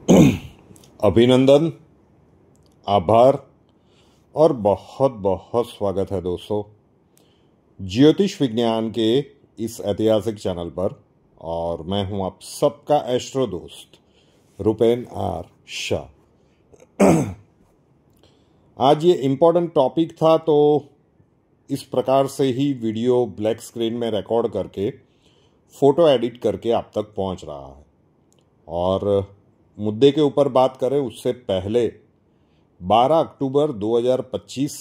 अभिनंदन, आभार और बहुत बहुत स्वागत है दोस्तों ज्योतिष विज्ञान के इस ऐतिहासिक चैनल पर। और मैं हूं आप सबका एस्ट्रो दोस्त रुपेन आर शाह। आज ये इम्पोर्टेंट टॉपिक था, तो इस प्रकार से ही वीडियो ब्लैक स्क्रीन में रिकॉर्ड करके फोटो एडिट करके आप तक पहुंच रहा है। और मुद्दे के ऊपर बात करें उससे पहले 12 अक्टूबर 2025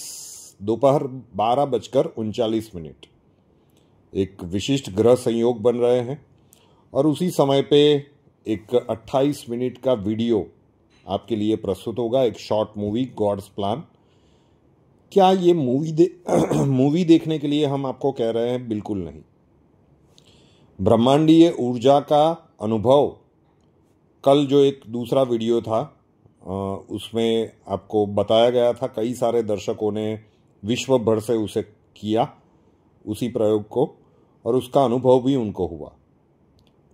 दोपहर 12:39 एक विशिष्ट ग्रह संयोग बन रहे हैं और उसी समय पे एक 28 मिनट का वीडियो आपके लिए प्रस्तुत होगा। एक शॉर्ट मूवी गॉड्स प्लान। क्या ये मूवी देखने के लिए हम आपको कह रहे हैं? बिल्कुल नहीं। ब्रह्मांडीय ऊर्जा का अनुभव, कल जो एक दूसरा वीडियो था उसमें आपको बताया गया था, कई सारे दर्शकों ने विश्व भर से उसे किया, उसी प्रयोग को, और उसका अनुभव भी उनको हुआ।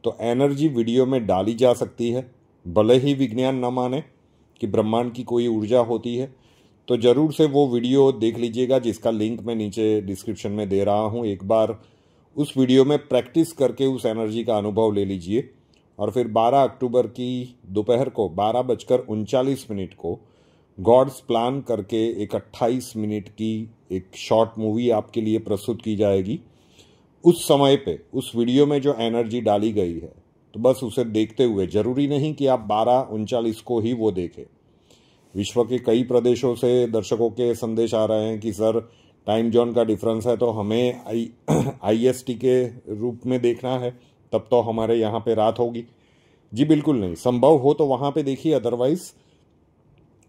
तो एनर्जी वीडियो में डाली जा सकती है, भले ही विज्ञान न माने कि ब्रह्मांड की कोई ऊर्जा होती है। तो जरूर से वो वीडियो देख लीजिएगा, जिसका लिंक मैं नीचे डिस्क्रिप्शन में दे रहा हूँ। एक बार उस वीडियो में प्रैक्टिस करके उस एनर्जी का अनुभव ले लीजिए और फिर 12 अक्टूबर की दोपहर को 12:39 को गॉड्स प्लान करके एक 28 मिनट की एक शॉर्ट मूवी आपके लिए प्रस्तुत की जाएगी। उस समय पे उस वीडियो में जो एनर्जी डाली गई है, तो बस उसे देखते हुए, जरूरी नहीं कि आप 12:39 को ही वो देखें। विश्व के कई प्रदेशों से दर्शकों के संदेश आ रहे हैं कि सर टाइम जोन का डिफरेंस है, तो हमें IST के रूप में देखना है, तब तो हमारे यहाँ पे रात होगी। जी बिल्कुल नहीं। संभव हो तो वहाँ पे देखिए, अदरवाइज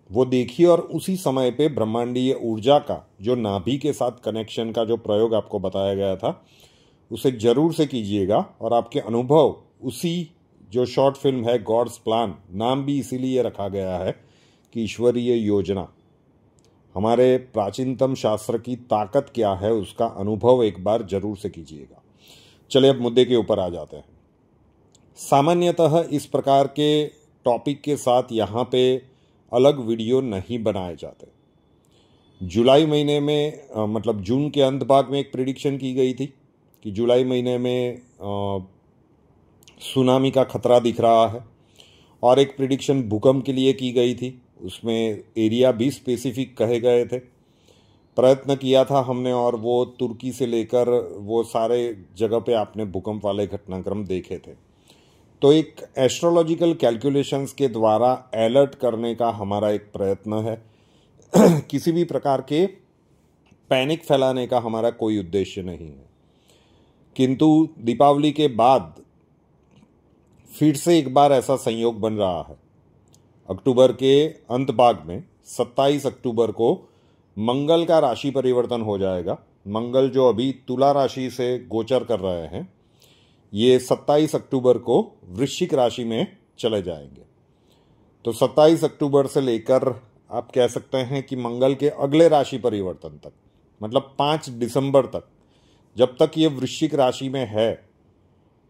वो देखिए और उसी समय पे ब्रह्मांडीय ऊर्जा का जो नाभि के साथ कनेक्शन का जो प्रयोग आपको बताया गया था, उसे जरूर से कीजिएगा। और आपके अनुभव उसी जो शॉर्ट फिल्म है गॉड्स प्लान, नाम भी इसीलिए रखा गया है कि ईश्वरीय योजना, हमारे प्राचीनतम शास्त्र की ताकत क्या है, उसका अनुभव एक बार जरूर से कीजिएगा। चलिए अब मुद्दे के ऊपर आ जाते हैं। सामान्यतः इस प्रकार के टॉपिक के साथ यहाँ पे अलग वीडियो नहीं बनाए जाते। जुलाई महीने में मतलब जून के अंत भाग में एक प्रिडिक्शन की गई थी कि जुलाई महीने में सुनामी का खतरा दिख रहा है, और एक प्रिडिक्शन भूकंप के लिए की गई थी, उसमें एरिया भी स्पेसिफिक कहे गए थे। प्रयत्न किया था हमने, और वो तुर्की से लेकर वो सारे जगह पे आपने भूकंप वाले घटनाक्रम देखे थे। तो एक एस्ट्रोलॉजिकल कैलकुलेशंस के द्वारा अलर्ट करने का हमारा एक प्रयत्न है। किसी भी प्रकार के पैनिक फैलाने का हमारा कोई उद्देश्य नहीं है। किंतु दीपावली के बाद फिर से एक बार ऐसा संयोग बन रहा है। अक्टूबर के अंत भाग में 27 अक्टूबर को मंगल का राशि परिवर्तन हो जाएगा। मंगल जो अभी तुला राशि से गोचर कर रहे हैं, ये 27 अक्टूबर को वृश्चिक राशि में चले जाएंगे। तो 27 अक्टूबर से लेकर आप कह सकते हैं कि मंगल के अगले राशि परिवर्तन तक, मतलब 5 दिसंबर तक, जब तक ये वृश्चिक राशि में है,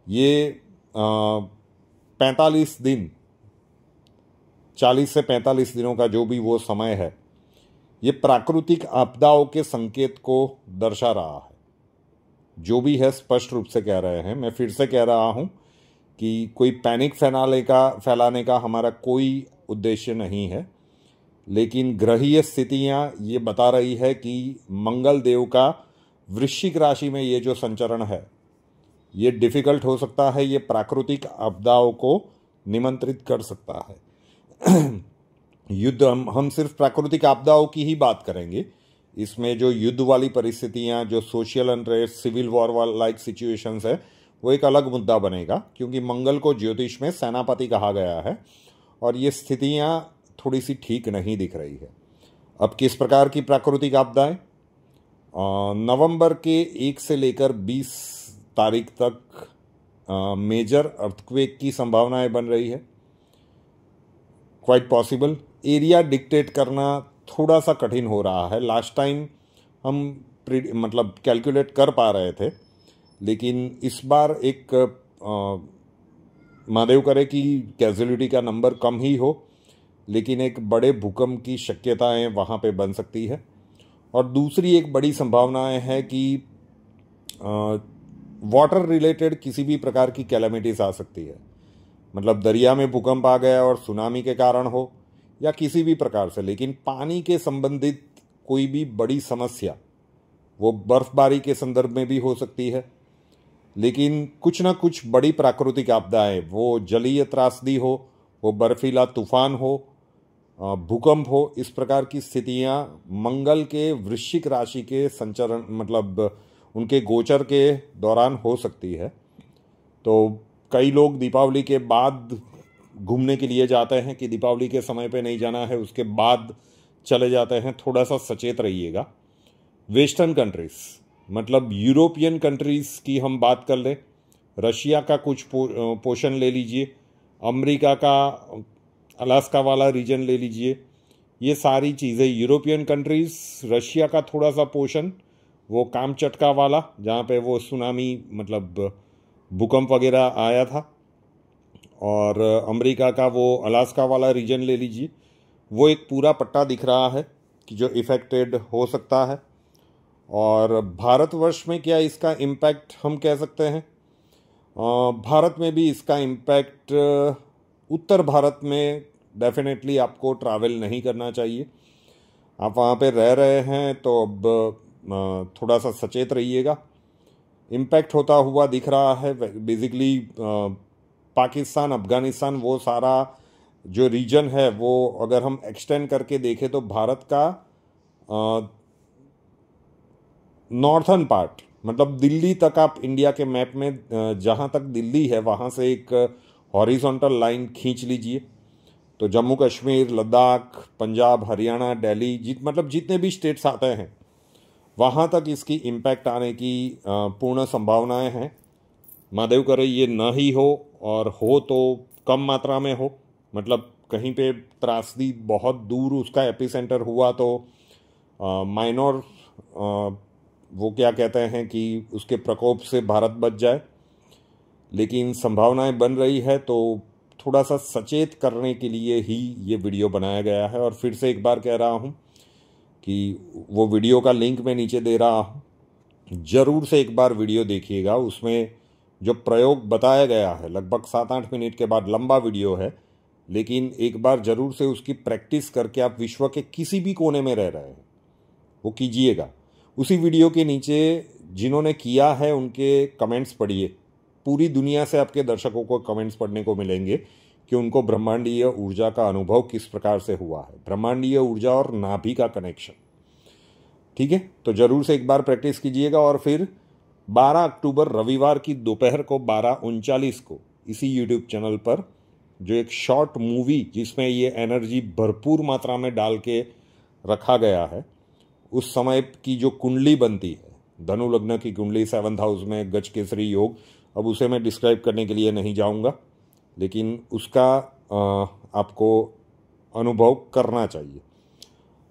ये 45 दिन, 40 से 45 दिनों का जो भी वो समय है, ये प्राकृतिक आपदाओं के संकेत को दर्शा रहा है। जो भी है स्पष्ट रूप से कह रहे हैं। मैं फिर से कह रहा हूं कि कोई पैनिक फैलाने का हमारा कोई उद्देश्य नहीं है, लेकिन ग्रहीय स्थितियां ये बता रही है कि मंगल देव का वृश्चिक राशि में ये जो संचरण है, ये डिफिकल्ट हो सकता है, ये प्राकृतिक आपदाओं को निमंत्रित कर सकता है। युद्ध, हम सिर्फ प्राकृतिक आपदाओं की ही बात करेंगे। इसमें जो युद्ध वाली परिस्थितियां, जो social unrest, civil war like situations है, वो एक अलग मुद्दा बनेगा, क्योंकि मंगल को ज्योतिष में सेनापति कहा गया है और ये स्थितियां थोड़ी सी ठीक नहीं दिख रही है। अब किस प्रकार की प्राकृतिक आपदाएं? नवंबर के 1 से लेकर 20 तारीख तक मेजर अर्थक्वेक की संभावनाएं बन रही है। Quite possible. एरिया डिक्टेट करना थोड़ा सा कठिन हो रहा है। लास्ट टाइम हम मतलब कैलकुलेट कर पा रहे थे, लेकिन इस बार एक महादेव करे कि कैजुअलिटी का नंबर कम ही हो, लेकिन एक बड़े भूकंप की शक्यताएं वहाँ पे बन सकती है। और दूसरी एक बड़ी संभावनाएं है कि वाटर रिलेटेड किसी भी प्रकार की कैलेमिटीज आ सकती है, मतलब दरिया में भूकंप आ गया और सुनामी के कारण हो या किसी भी प्रकार से, लेकिन पानी के संबंधित कोई भी बड़ी समस्या वो बर्फबारी के संदर्भ में भी हो सकती है। लेकिन कुछ ना कुछ बड़ी प्राकृतिक आपदाएं, वो जलीय त्रासदी हो, वो बर्फीला तूफान हो, भूकंप हो, इस प्रकार की स्थितियां मंगल के वृश्चिक राशि के संचरण मतलब उनके गोचर के दौरान हो सकती है। तो कई लोग दीपावली के बाद घूमने के लिए जाते हैं कि दीपावली के समय पे नहीं जाना है, उसके बाद चले जाते हैं, थोड़ा सा सचेत रहिएगा। वेस्टर्न कंट्रीज मतलब यूरोपियन कंट्रीज की हम बात कर लें, रशिया का कुछ पोर्शन ले लीजिए, अमेरिका का अलास्का वाला रीजन ले लीजिए, ये सारी चीज़ें यूरोपियन कंट्रीज, रशिया का थोड़ा सा पोर्शन वो कामचटका वाला जहाँ पे वो सुनामी मतलब भूकंप वगैरह आया था, और अमेरिका का वो अलास्का वाला रीजन ले लीजिए, वो एक पूरा पट्टा दिख रहा है कि जो इफ़ेक्टेड हो सकता है। और भारतवर्ष में क्या इसका इम्पैक्ट हम कह सकते हैं, भारत में भी इसका इम्पैक्ट, उत्तर भारत में डेफिनेटली आपको ट्रैवल नहीं करना चाहिए। आप वहाँ पे रह रहे हैं तो अब थोड़ा सा सचेत रहिएगा। इम्पैक्ट होता हुआ दिख रहा है बेसिकली पाकिस्तान, अफगानिस्तान, वो सारा जो रीजन है वो अगर हम एक्सटेंड करके देखें तो भारत का नॉर्थन पार्ट मतलब दिल्ली तक, आप इंडिया के मैप में जहाँ तक दिल्ली है वहाँ से एक हॉरिजॉन्टल लाइन खींच लीजिए, तो जम्मू कश्मीर, लद्दाख, पंजाब, हरियाणा, दिल्ली, मतलब जितने भी स्टेट्स आते हैं वहाँ तक इसकी इम्पैक्ट आने की पूर्ण संभावनाएं हैं। महादेव करे ये न ही हो, और हो तो कम मात्रा में हो, मतलब कहीं पे त्रासदी बहुत दूर उसका एपिसेंटर हुआ तो माइनर वो क्या कहते हैं कि उसके प्रकोप से भारत बच जाए, लेकिन संभावनाएं बन रही है तो थोड़ा सा सचेत करने के लिए ही ये वीडियो बनाया गया है। और फिर से एक बार कह रहा हूँ कि वो वीडियो का लिंक मैं नीचे दे रहा हूँ, ज़रूर से एक बार वीडियो देखिएगा। उसमें जो प्रयोग बताया गया है लगभग 7-8 मिनट के बाद लंबा वीडियो है, लेकिन एक बार ज़रूर से उसकी प्रैक्टिस करके आप विश्व के किसी भी कोने में रह रहे हैं वो कीजिएगा। उसी वीडियो के नीचे जिन्होंने किया है उनके कमेंट्स पढ़िए, पूरी दुनिया से आपके दर्शकों को कमेंट्स पढ़ने को मिलेंगे कि उनको ब्रह्मांडीय ऊर्जा का अनुभव किस प्रकार से हुआ है, ब्रह्मांडीय ऊर्जा और नाभि का कनेक्शन। ठीक है, तो ज़रूर से एक बार प्रैक्टिस कीजिएगा। और फिर 12 अक्टूबर रविवार की दोपहर को 12:39 को इसी यूट्यूब चैनल पर जो एक शॉर्ट मूवी जिसमें ये एनर्जी भरपूर मात्रा में डाल के रखा गया है, उस समय की जो कुंडली बनती है, धनु लग्न की कुंडली 7th हाउस में गज केसरी योग, अब उसे मैं डिस्क्राइब करने के लिए नहीं जाऊंगा, लेकिन उसका आपको अनुभव करना चाहिए।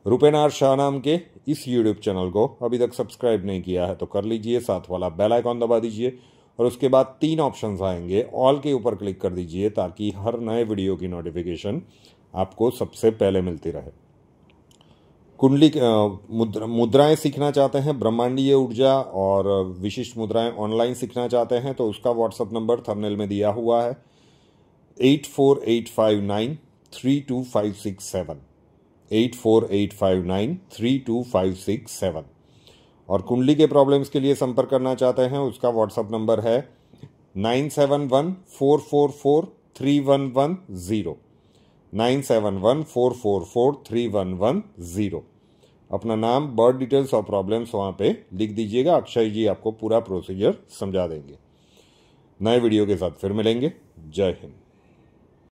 रुपेनार शाह नाम के इस यूट्यूब चैनल को अभी तक सब्सक्राइब नहीं किया है तो कर लीजिए, साथ वाला बेल आइकॉन दबा दीजिए और उसके बाद 3 ऑप्शंस आएंगे, ऑल के ऊपर क्लिक कर दीजिए ताकि हर नए वीडियो की नोटिफिकेशन आपको सबसे पहले मिलती रहे। कुंडली मुद्राएं सीखना चाहते हैं, ब्रह्मांडीय ऊर्जा और विशिष्ट मुद्राएं ऑनलाइन सीखना चाहते हैं तो उसका व्हाट्सएप नंबर थंबनेल में दिया हुआ है 8485932567 8485932567। और कुंडली के प्रॉब्लम्स के लिए संपर्क करना चाहते हैं उसका व्हाट्सएप नंबर है 9714443110 9714443110। अपना नाम, बर्थ डिटेल्स और प्रॉब्लम्स वहाँ पे लिख दीजिएगा, अक्षय जी आपको पूरा प्रोसीजर समझा देंगे। नए वीडियो के साथ फिर मिलेंगे। जय हिंद।